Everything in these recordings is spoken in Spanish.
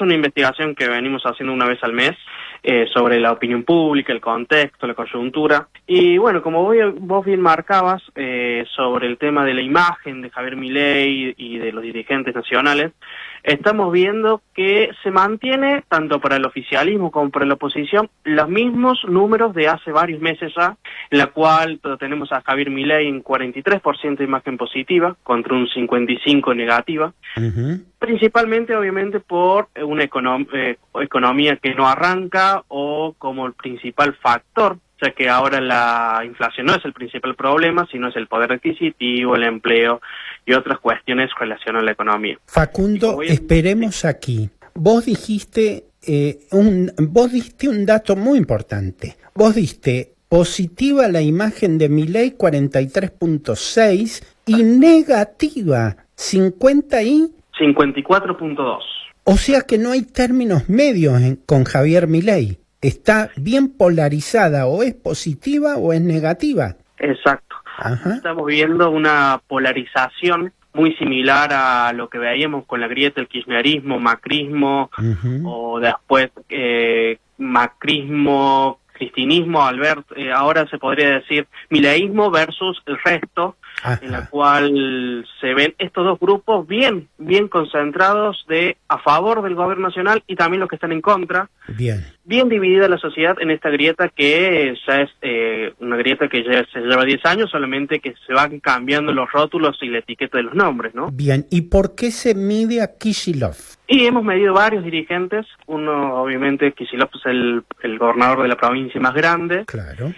una investigación que venimos haciendo una vez al mes sobre la opinión pública, el contexto, la coyuntura. Y bueno, como vos bien marcabas sobre el tema de la imagen de Javier Milei y de los dirigentes nacionales, estamos viendo que se mantiene, tanto para el oficialismo como para la oposición, los mismos números de hace varios meses ya, en la cual tenemos a Javier Milei en 43% de imagen positiva, contra un 55% negativa, principalmente obviamente por una economía que no arranca o como el principal factor, ya que ahora la inflación no es el principal problema, sino es el poder adquisitivo, el empleo y otras cuestiones relacionadas a la economía. Facundo, esperemos aquí. Vos dijiste un dato muy importante. Vos diste positiva la imagen de Milei 43.6 y negativa 54.2. O sea que no hay términos medios con Javier Milei. Está bien polarizada, o es positiva o es negativa. Exacto. Ajá. Estamos viendo una polarización muy similar a lo que veíamos con la grieta del kirchnerismo, macrismo, o después macrismo, cristinismo, ahora se podría decir mileísmo versus el resto, en la cual se ven estos dos grupos bien concentrados a favor del gobierno nacional y también los que están en contra. Bien dividida la sociedad en esta grieta que ya es una grieta que ya se lleva 10 años, solamente que se van cambiando los rótulos y la etiqueta de los nombres, ¿no? Bien, ¿y por qué se mide a Kicillof? Y hemos medido varios dirigentes. Uno, obviamente, Kicillof es el gobernador de la provincia más grande. Claro.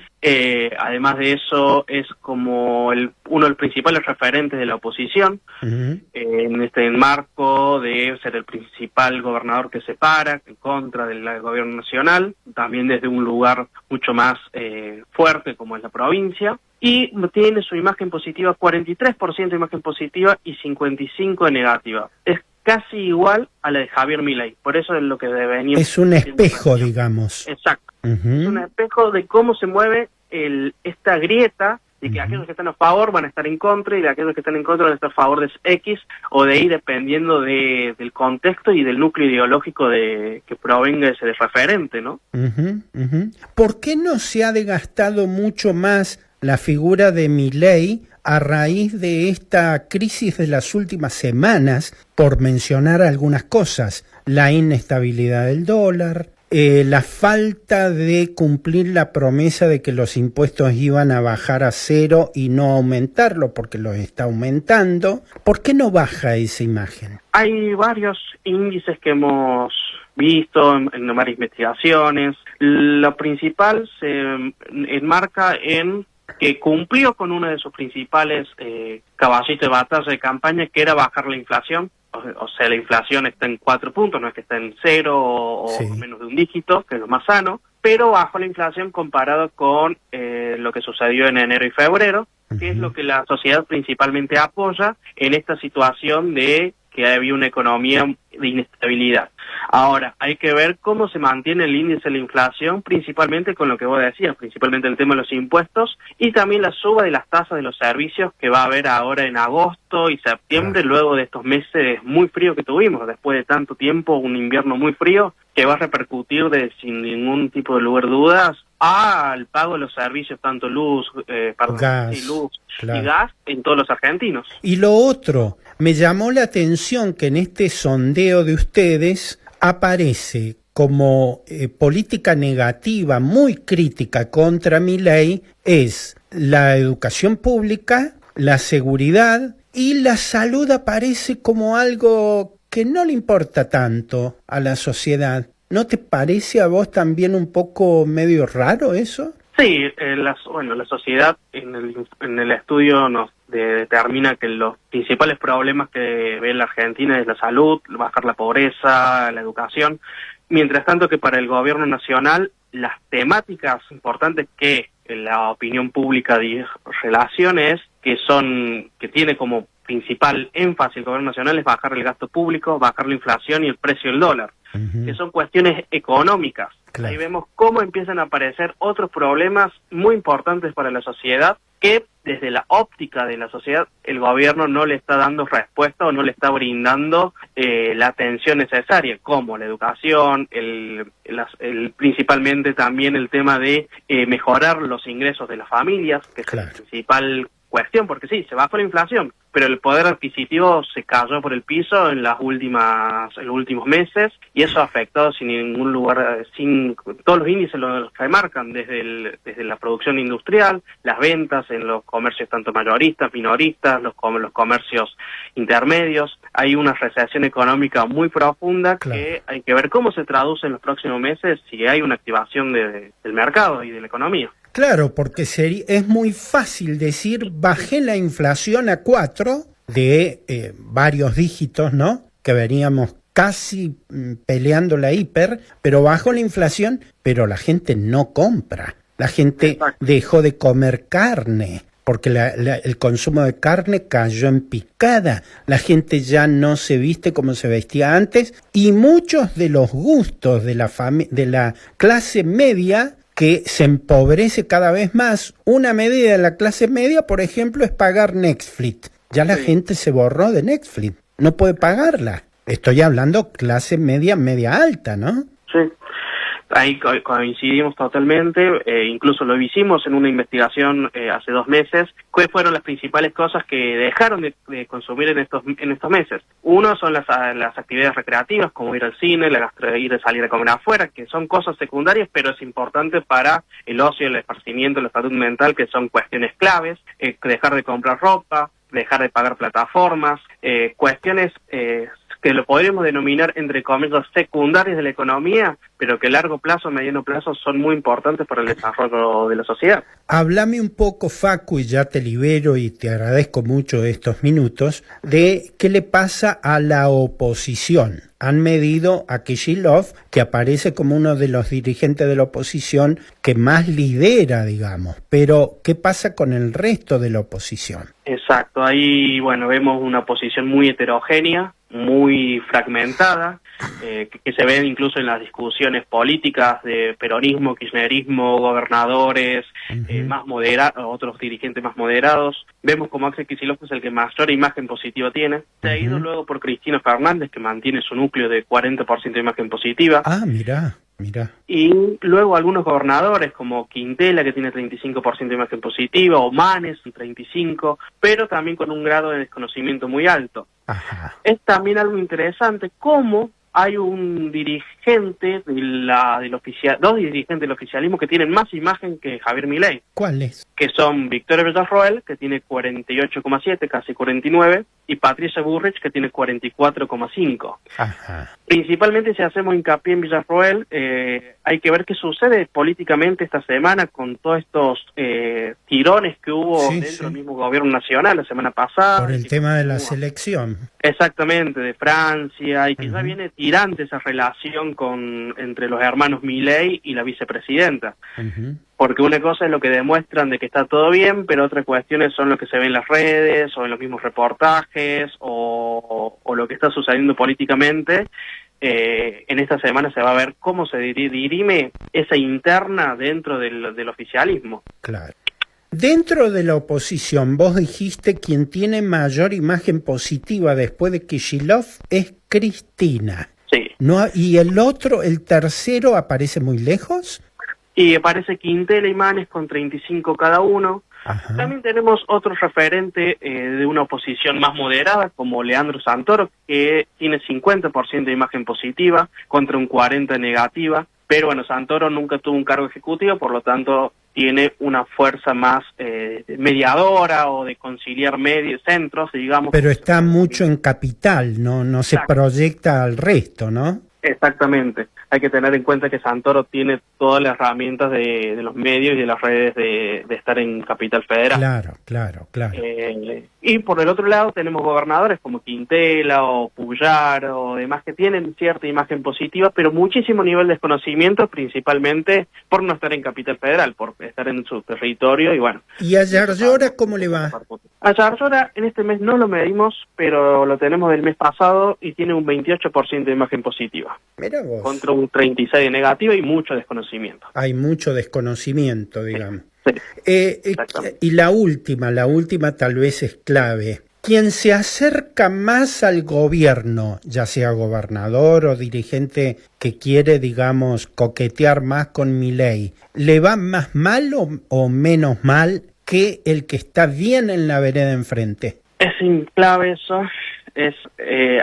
Además de eso, es como uno de los principales referentes de la oposición, en este marco de ser el principal gobernador que se para en contra del gobierno nacional, también desde un lugar mucho más fuerte como es la provincia, y tiene su imagen positiva, 43% de imagen positiva y 55% de negativa. Es casi igual a la de Javier Milei, por eso es lo que venimos. Es un espejo, digamos. Exacto. Es un espejo de cómo se mueve esta grieta, de que aquellos que están a favor van a estar en contra y de aquellos que están en contra van a estar a favor de X o de Y, dependiendo del contexto y del núcleo ideológico que provenga ese referente, ¿no? ¿Por qué no se ha desgastado mucho más la figura de Milei a raíz de esta crisis de las últimas semanas, por mencionar algunas cosas? La inestabilidad del dólar, la falta de cumplir la promesa de que los impuestos iban a bajar a cero y no aumentarlo porque los está aumentando. ¿Por qué no baja esa imagen? Hay varios índices que hemos visto en varias investigaciones. Lo principal se enmarca en que cumplió con una de sus principales caballitos de batalla de campaña, que era bajar la inflación. O sea, la inflación está en 4 puntos, no es que está en 0 o menos de un dígito, que es lo más sano, pero bajó la inflación comparado con lo que sucedió en enero y febrero, que es lo que la sociedad principalmente apoya en esta situación de que había una economía de inestabilidad. Ahora, hay que ver cómo se mantiene el índice de la inflación, principalmente con lo que vos decías, principalmente el tema de los impuestos y también la suba de las tasas de los servicios que va a haber ahora en agosto y septiembre, luego de estos meses muy fríos que tuvimos, después de tanto tiempo, un invierno muy frío, que va a repercutir sin ningún tipo de lugar de dudas al pago de los servicios, tanto luz, gas, y gas en todos los argentinos. Y lo otro, me llamó la atención que en este sondeo de ustedes aparece como política negativa, muy crítica contra Milei, es la educación pública, la seguridad y la salud aparece como algo que no le importa tanto a la sociedad. ¿No te parece a vos también un poco medio raro eso? Sí, la sociedad en el estudio nos determina que los principales problemas que ve la Argentina es la salud, bajar la pobreza, la educación, mientras tanto que para el gobierno nacional las temáticas importantes que la opinión pública relaciona que tiene como principal énfasis el gobierno nacional es bajar el gasto público, bajar la inflación y el precio del dólar, que son cuestiones económicas. Ahí vemos cómo empiezan a aparecer otros problemas muy importantes para la sociedad que desde la óptica de la sociedad, el gobierno no le está dando respuesta o no le está brindando la atención necesaria, como la educación, principalmente también el tema de mejorar los ingresos de las familias, que es la principal cuestión, porque sí, se bajó la inflación, pero el poder adquisitivo se cayó por el piso en los últimos meses, y eso ha afectado sin ningún lugar, todos los índices los remarcan, desde la producción industrial, las ventas en los comercios tanto mayoristas, minoristas, los comercios intermedios. Hay una recesión económica muy profunda que hay que ver cómo se traduce en los próximos meses si hay una activación del mercado y de la economía. Claro, porque es muy fácil decir, bajé la inflación a 4 de varios dígitos, ¿no? Que veníamos casi peleando la hiper, pero bajó la inflación, pero la gente no compra. La gente dejó de comer carne, porque el consumo de carne cayó en picada. La gente ya no se viste como se vestía antes, y muchos de los gustos de la clase media que se empobrece cada vez más. Una medida de la clase media, por ejemplo, es pagar Netflix. Ya la gente se borró de Netflix, no puede pagarla. Estoy hablando clase media, media alta, ¿no? Sí, ahí coincidimos totalmente, incluso lo hicimos en una investigación hace 2 meses. ¿Cuáles fueron las principales cosas que dejaron de consumir en estos meses? Uno son las actividades recreativas, como ir al cine, salir a comer afuera, que son cosas secundarias, pero es importante para el ocio, el esparcimiento, la salud mental, que son cuestiones claves. Dejar de comprar ropa, dejar de pagar plataformas, cuestiones que lo podríamos denominar, entre comillas, secundarias de la economía, pero que a largo plazo, mediano plazo, son muy importantes para el desarrollo de la sociedad. Háblame un poco, Facu, y ya te libero y te agradezco mucho estos minutos, de qué le pasa a la oposición. Han medido a Kicillof, que aparece como uno de los dirigentes de la oposición que más lidera, digamos, pero ¿qué pasa con el resto de la oposición? Exacto, ahí, bueno, vemos una oposición muy heterogénea, muy fragmentada, que se ven incluso en las discusiones políticas de peronismo, kirchnerismo, gobernadores, más moderados, otros dirigentes más moderados. Vemos como Axel Kicillof es el que mayor imagen positiva tiene. Seguido luego por Cristina Fernández, que mantiene su núcleo de 40% de imagen positiva. Ah, mira. Y luego algunos gobernadores como Quintela, que tiene 35% de imagen positiva, o Manes, 35%, pero también con un grado de desconocimiento muy alto. Ajá. Es también algo interesante cómo hay un dirigente dos dirigentes del oficialismo que tienen más imagen que Javier Milei. ¿Cuáles? Que son Victoria Villarroel, que tiene 48,7, casi 49, y Patricia Bullrich, que tiene 44,5. Ajá. Principalmente, si hacemos hincapié en Villarroel, hay que ver qué sucede políticamente esta semana con todos estos tirones que hubo dentro del mismo gobierno nacional la semana pasada. Por el tema de la selección. Exactamente, de Francia, y que ya viene tirante esa relación entre los hermanos Milei y la vicepresidenta. Porque una cosa es lo que demuestran de que está todo bien, pero otras cuestiones son lo que se ve en las redes, o en los mismos reportajes, o lo que está sucediendo políticamente. En esta semana se va a ver cómo se dirime esa interna dentro del oficialismo. Claro. Dentro de la oposición, vos dijiste quien tiene mayor imagen positiva después de Kicillof es Cristina. Sí. ¿No? ¿Y el tercero, aparece muy lejos? Y aparece Quintela y Manes con 35 cada uno. Ajá. También tenemos otro referente de una oposición más moderada, como Leandro Santoro, que tiene 50% de imagen positiva contra un 40% negativa. Pero bueno, Santoro nunca tuvo un cargo ejecutivo, por lo tanto tiene una fuerza más mediadora o de conciliar centros, digamos. Pero está mucho en capital, no se proyecta al resto, ¿no? Exactamente. Hay que tener en cuenta que Santoro tiene todas las herramientas de los medios y de las redes de estar en Capital Federal. Claro. Y por el otro lado tenemos gobernadores como Quintela o Puyar o demás que tienen cierta imagen positiva, pero muchísimo nivel de desconocimiento, principalmente por no estar en Capital Federal, por estar en su territorio y bueno. ¿Y a Yarlora cómo le va? A Yarlora en este mes no lo medimos, pero lo tenemos del mes pasado y tiene un 28% de imagen positiva. Mira vos. Contra un 36% de negativa y mucho desconocimiento. Hay mucho desconocimiento, digamos. Sí, y la última tal vez es clave. Quien se acerca más al gobierno, ya sea gobernador o dirigente que quiere, digamos, coquetear más con Milei, ¿le va más mal o menos mal que el que está bien en la vereda enfrente? Es clave eso.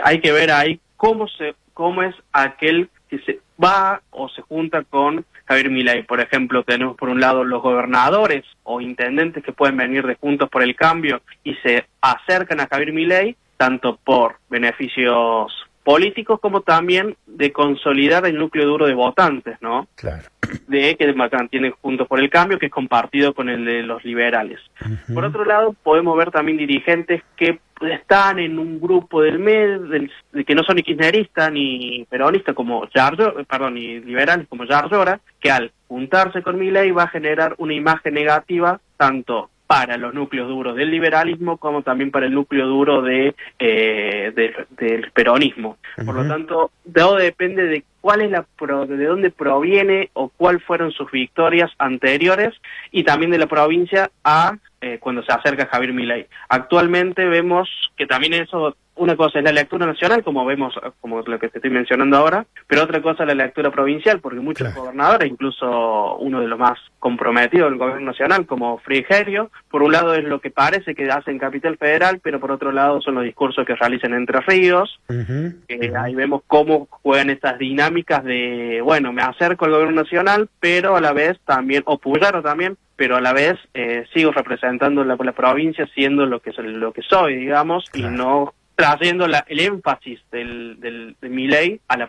Hay que ver ahí cómo es aquel que se va o se junta con Javier Milei. Por ejemplo, tenemos por un lado los gobernadores o intendentes que pueden venir de Juntos por el Cambio y se acercan a Javier Milei, tanto por beneficios políticos como también de consolidar el núcleo duro de votantes, ¿no? Claro. De que mantienen Juntos por el Cambio, que es compartido con el de los liberales. Uh-huh. Por otro lado, podemos ver también dirigentes que están en un grupo del MED, que no son ni kirchneristas ni peronistas como ni liberales como Yarlora, que al juntarse con Milei va a generar una imagen negativa tanto para los núcleos duros del liberalismo como también para el núcleo duro del peronismo. Uh-huh. Por lo tanto, todo depende de cuál es de dónde proviene o cuáles fueron sus victorias anteriores y también de la provincia cuando se acerca Javier Milei. Actualmente vemos que también eso, una cosa es la lectura nacional, como lo que te estoy mencionando ahora, pero otra cosa es la lectura provincial, porque muchos gobernadores, incluso uno de los más comprometidos del gobierno nacional, como Frigerio, por un lado es lo que parece que hace en Capital Federal, pero por otro lado son los discursos que realizan en Entre Ríos. Uh-huh. Ahí vemos cómo juegan estas dinámicas de, bueno, me acerco al gobierno nacional, pero a la vez también, o Puyaro también, pero a la vez sigo representando la provincia siendo lo que soy, digamos, y no trayendo el énfasis de Milei a la provincia.